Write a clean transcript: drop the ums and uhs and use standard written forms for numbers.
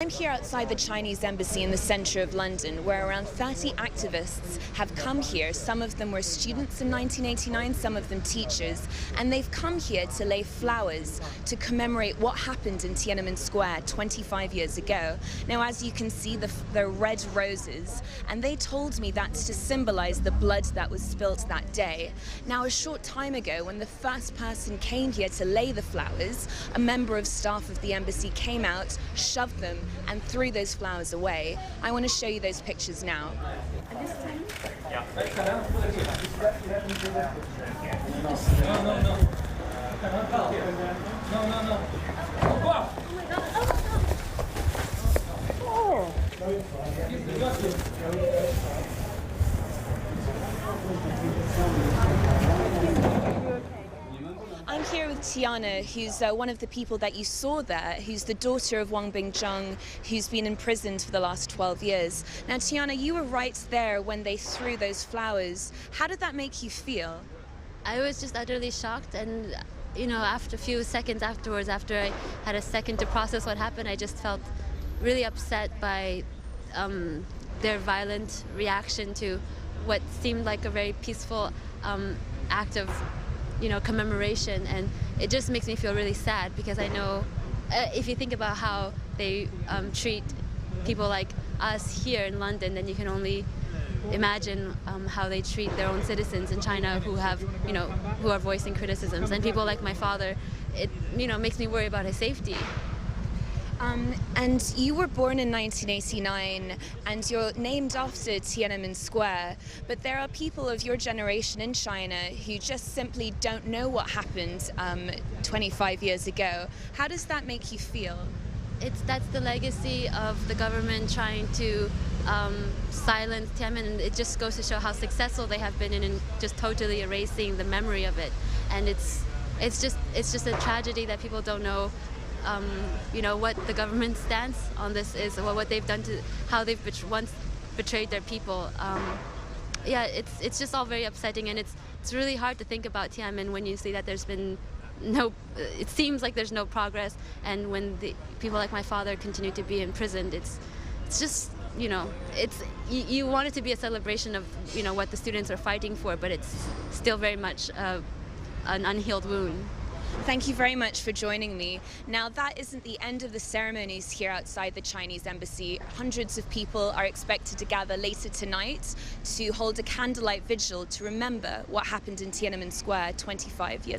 I'm here outside the Chinese embassy in the centre of London, where around 30 activists have come here. Some of them were students in 1989, some of them teachers, and they've come here to lay flowers to commemorate what happened in Tiananmen Square 25 years ago. Now, as you can see, they're red roses, and they told me that's to symbolise the blood that was spilt that day. Now, a short time ago, when the first person came here to lay the flowers, a member of staff of the embassy came out, shoved them, and threw those flowers away. I want to show you those pictures now. I'm here with Ti-Anna, who's one of the people that you saw there, who's the daughter of Wang Ti-Anna, who's been imprisoned for the last 12 years. Now, Ti-Anna, you were right there when they threw those flowers. How did that make you feel? I was just utterly shocked, and after a few seconds afterwards, after I had a second to process what happened, I just felt really upset by their violent reaction to what seemed like a very peaceful act of commemoration, and it just makes me feel really sad, because I know if you think about how they treat people like us here in London, then you can only imagine how they treat their own citizens in China who have who are voicing criticisms, and people like my father. It makes me worry about his safety. And you were born in 1989, and you're named after Tiananmen Square, but there are people of your generation in China who just simply don't know what happened 25 years ago. How does that make you feel? That's the legacy of the government trying to silence Tiananmen, and it just goes to show how successful they have been in just totally erasing the memory of it. And it's just a tragedy that people don't know what the government's stance on this is, or what they've done to, how they've once betrayed their people. Yeah, it's just all very upsetting, and it's really hard to think about Tiananmen when you see that there's been it seems like there's no progress, and when the people like my father continue to be imprisoned, it's just, you want it to be a celebration of, what the students are fighting for, but it's still very much an unhealed wound. Thank you very much for joining me. Now, that isn't the end of the ceremonies here outside the Chinese embassy. Hundreds of people are expected to gather later tonight to hold a candlelight vigil to remember what happened in Tiananmen Square 25 years